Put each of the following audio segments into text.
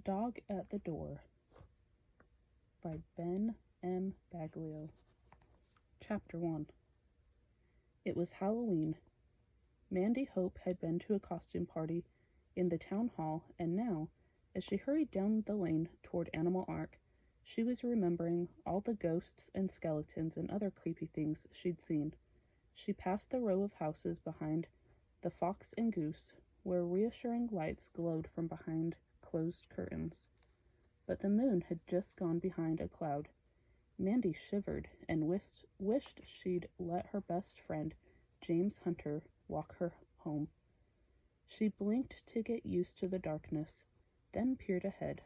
Dog at the Door by Ben M. Baglio. Chapter 1. It was Halloween. Mandy Hope had been to a costume party in the town hall, and now, as she hurried down the lane toward Animal Ark, she was remembering all the ghosts and skeletons and other creepy things she'd seen. She passed the row of houses behind the Fox and Goose, where reassuring lights glowed from behind closed curtains. But the moon had just gone behind a cloud. Mandy shivered and wished she'd let her best friend, James Hunter, walk her home. She blinked to get used to the darkness, then peered ahead.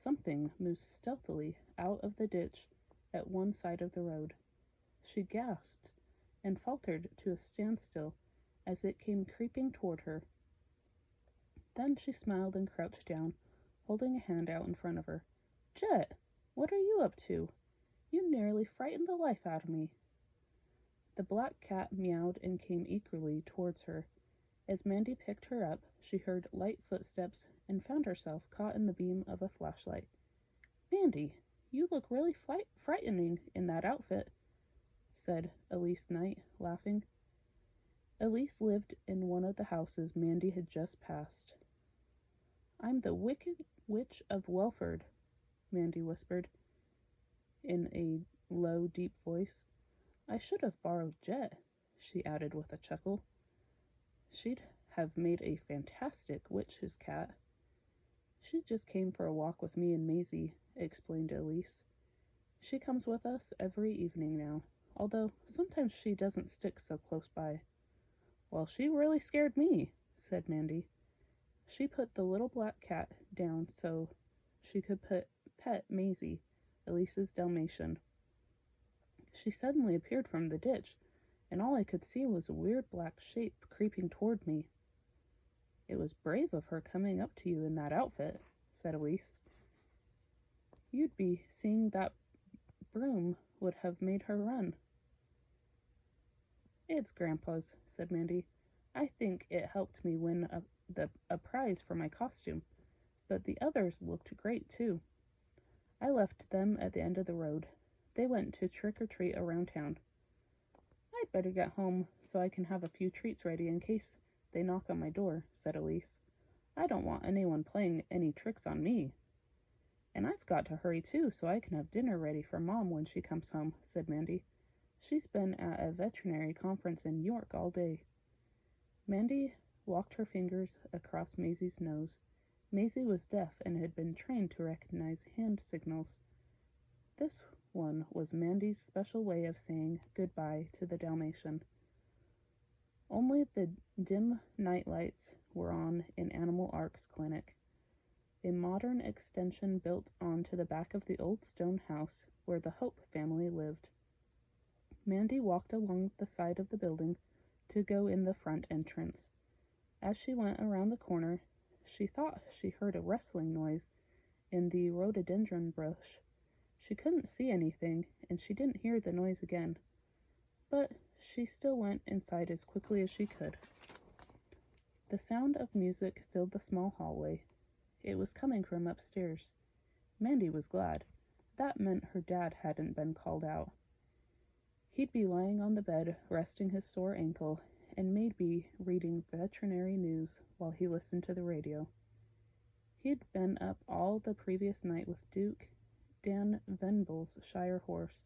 Something moved stealthily out of the ditch at one side of the road. She gasped and faltered to a standstill as it came creeping toward her. Then she smiled and crouched down, holding a hand out in front of her. "Jet, what are you up to? You nearly frightened the life out of me." The black cat meowed and came eagerly towards her. As Mandy picked her up, she heard light footsteps and found herself caught in the beam of a flashlight. "Mandy, you look really frightening in that outfit," said Elise Knight, laughing. Elise lived in one of the houses Mandy had just passed. "I'm the Wicked Witch of Welford," Mandy whispered in a low, deep voice. "I should have borrowed Jet," she added with a chuckle. "She'd have made a fantastic witch's cat." "She just came for a walk with me and Maisie," explained Elise. "She comes with us every evening now, although sometimes she doesn't stick so close by." "Well, she really scared me," said Mandy. She put the little black cat down so she could pet Maisie, Elise's Dalmatian. She suddenly appeared from the ditch, and all I could see was a weird black shape creeping toward me. "It was brave of her coming up to you in that outfit," said Elise. "You'd be seeing that broom would have made her run." "It's Grandpa's," said Mandy. "I think it helped me win a prize for my costume, but the others looked great too. I left them at the end of the road. They went to trick-or-treat around town." "I'd better get home so I can have a few treats ready in case they knock on my door," said Elise. "I don't want anyone playing any tricks on me." "And I've got to hurry too so I can have dinner ready for Mom when she comes home," said Mandy. "She's been at a veterinary conference in New York all day." Mandy walked her fingers across Maisie's nose. Maisie was deaf and had been trained to recognize hand signals. This one was Mandy's special way of saying goodbye to the Dalmatian. Only the dim night lights were on in Animal Ark's clinic, a modern extension built onto the back of the old stone house where the Hope family lived. Mandy walked along the side of the building to go in the front entrance. As she went around the corner, she thought she heard a rustling noise in the rhododendron bush. She couldn't see anything, and she didn't hear the noise again, but she still went inside as quickly as she could. The sound of music filled the small hallway. It was coming from upstairs. Mandy was glad. That meant her dad hadn't been called out. He'd be lying on the bed, resting his sore ankle, and maybe reading veterinary news while he listened to the radio. He'd been up all the previous night with Duke, Dan Venable's Shire horse,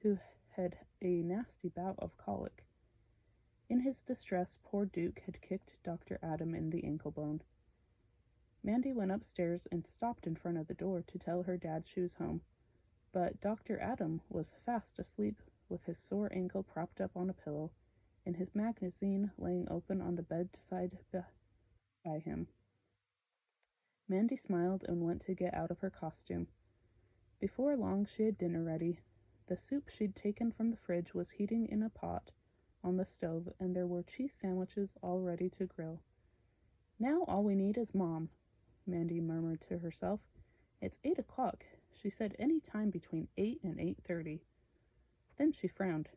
who had a nasty bout of colic. In his distress, poor Duke had kicked Dr. Adam in the ankle bone. Mandy went upstairs and stopped in front of the door to tell her dad she was home, but Dr. Adam was fast asleep with his sore ankle propped up on a pillow and his magazine laying open on the bedside by him. Mandy smiled and went to get out of her costume. Before long she had dinner ready. The soup she'd taken from the fridge was heating in a pot on the stove, and there were cheese sandwiches all ready to grill. "Now all we need is Mom," Mandy murmured to herself. "It's 8 o'clock. She said any time between 8 and 8:30. Then she frowned.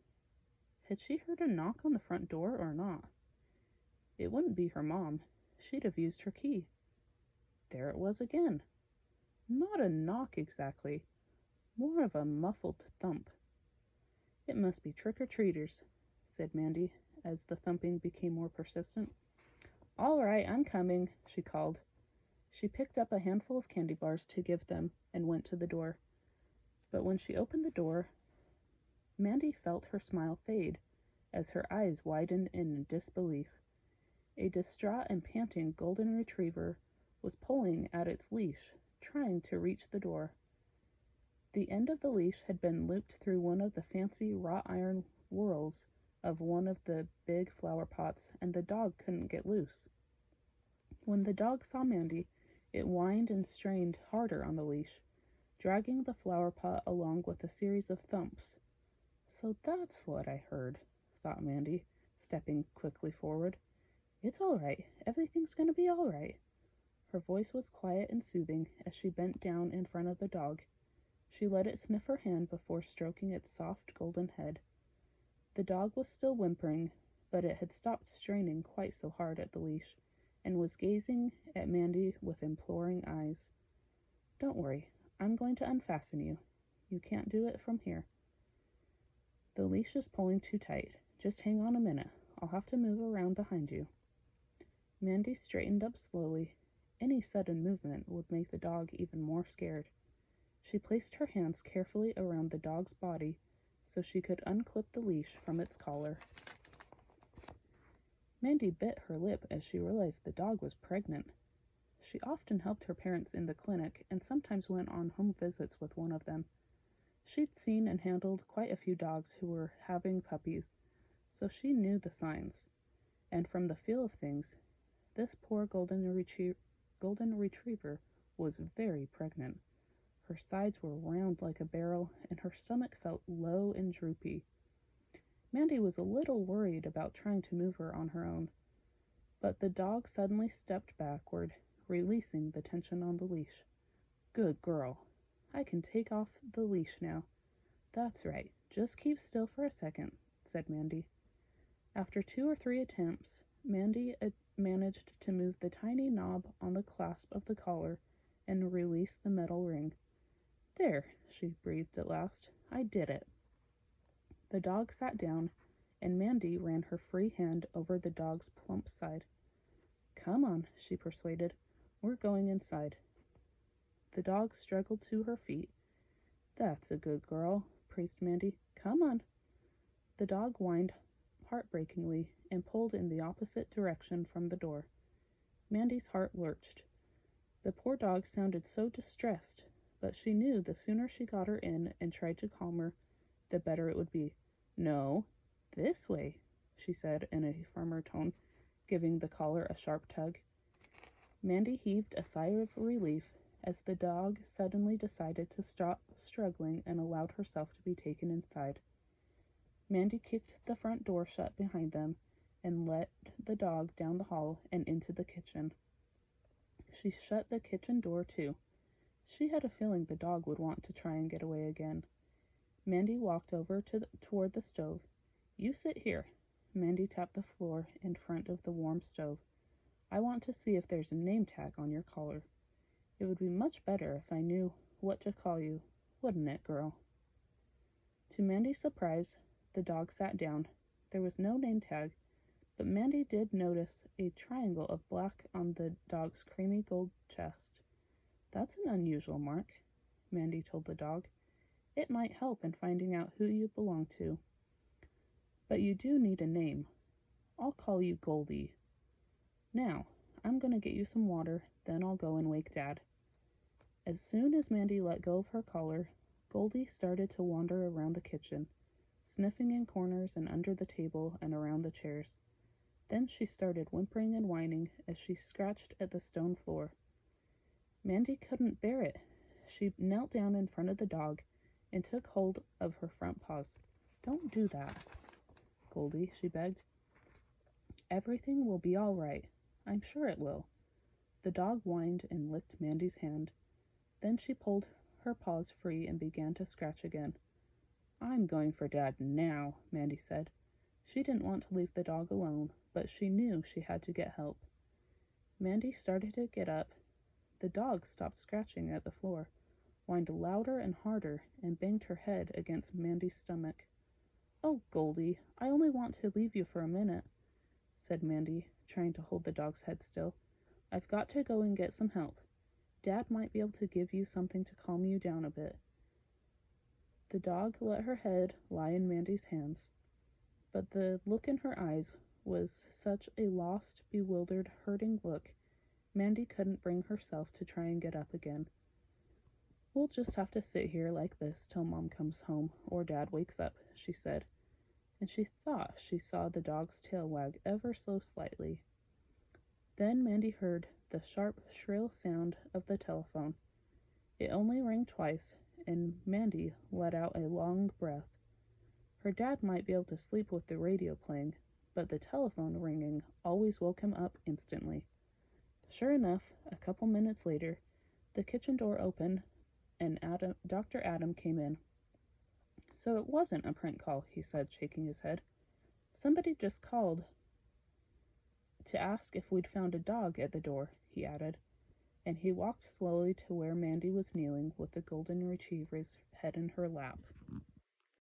Had she heard a knock on the front door or not? It wouldn't be her mom. She'd have used her key. there it was again. Not a knock exactly, more of a muffled thump. "It must be trick-or-treaters," said Mandy, as the thumping became more persistent. "All right, I'm coming," she called. She picked up a handful of candy bars to give them and went to the door. But when she opened the door, Mandy felt her smile fade as her eyes widened in disbelief. A distraught and panting golden retriever was pulling at its leash, trying to reach the door. The end of the leash had been looped through one of the fancy wrought iron whorls of one of the big flower pots, and the dog couldn't get loose. When the dog saw Mandy, it whined and strained harder on the leash, dragging the flower pot along with a series of thumps. "So that's what I heard," thought Mandy, stepping quickly forward. "It's all right. Everything's going to be all right." Her voice was quiet and soothing as she bent down in front of the dog. She let it sniff her hand before stroking its soft golden head. The dog was still whimpering, but it had stopped straining quite so hard at the leash, and was gazing at Mandy with imploring eyes. "Don't worry, I'm going to unfasten you. You can't do it from here. The leash is pulling too tight. Just hang on a minute. I'll have to move around behind you." Mandy straightened up slowly. Any sudden movement would make the dog even more scared. She placed her hands carefully around the dog's body so she could unclip the leash from its collar. Mandy bit her lip as she realized the dog was pregnant. She often helped her parents in the clinic and sometimes went on home visits with one of them. She'd seen and handled quite a few dogs who were having puppies, so she knew the signs. And from the feel of things, this poor golden retriever was very pregnant. Her sides were round like a barrel, and her stomach felt low and droopy. Mandy was a little worried about trying to move her on her own, but the dog suddenly stepped backward, releasing the tension on the leash. "Good girl. I can take off the leash now. That's right. Just keep still for a second," said Mandy. After 2 or 3 attempts, Mandy managed to move the tiny knob on the clasp of the collar and release the metal ring. "There," she breathed at last. "I did it." The dog sat down, and Mandy ran her free hand over the dog's plump side. "Come on," she persuaded. "We're going inside." The dog struggled to her feet. "That's a good girl," praised Mandy. "Come on." The dog whined heartbreakingly and pulled in the opposite direction from the door. Mandy's heart lurched. The poor dog sounded so distressed, but she knew the sooner she got her in and tried to calm her, the better it would be. "No, this way," she said in a firmer tone, giving the collar a sharp tug. Mandy heaved a sigh of relief as the dog suddenly decided to stop struggling and allowed herself to be taken inside. Mandy kicked the front door shut behind them and let the dog down the hall and into the kitchen. She shut the kitchen door too. She had a feeling the dog would want to try and get away again. Mandy walked over toward the stove. "You sit here." Mandy tapped the floor in front of the warm stove. "I want to see if there's a name tag on your collar. It would be much better if I knew what to call you, wouldn't it, girl?" To Mandy's surprise, the dog sat down. There was no name tag, but Mandy did notice a triangle of black on the dog's creamy gold chest. "That's an unusual mark," Mandy told the dog. "It might help in finding out who you belong to. But you do need a name. I'll call you Goldie. Now, I'm going to get you some water, then I'll go and wake Dad." As soon as Mandy let go of her collar, Goldie started to wander around the kitchen, sniffing in corners and under the table and around the chairs. Then she started whimpering and whining as she scratched at the stone floor. Mandy couldn't bear it. She knelt down in front of the dog and took hold of her front paws. "Don't do that, Goldie," she begged. "Everything will be all right. I'm sure it will." The dog whined and licked Mandy's hand. Then she pulled her paws free and began to scratch again. "I'm going for Dad now," Mandy said. She didn't want to leave the dog alone, but she knew she had to get help. Mandy started to get up. the dog stopped scratching at the floor, whined louder and harder, and banged her head against Mandy's stomach. "Oh, Goldie, I only want to leave you for a minute," said Mandy, trying to hold the dog's head still. "I've got to go and get some help. Dad might be able to give you something to calm you down a bit." The dog let her head lie in Mandy's hands, but the look in her eyes was such a lost, bewildered, hurting look, Mandy couldn't bring herself to try and get up again. "We'll just have to sit here like this till Mom comes home, or Dad wakes up," she said, and she thought she saw the dog's tail wag ever so slightly. Then Mandy heard the sharp, shrill sound of the telephone. It only rang twice, and Mandy let out a long breath. Her dad might be able to sleep with the radio playing, but the telephone ringing always woke him up instantly. Sure enough, a couple minutes later, the kitchen door opened, and Dr. Adam came in. "So it wasn't a prank call," he said, shaking his head. "Somebody just called to ask if we'd found a dog at the door," he added, and he walked slowly to where Mandy was kneeling with the golden retriever's head in her lap.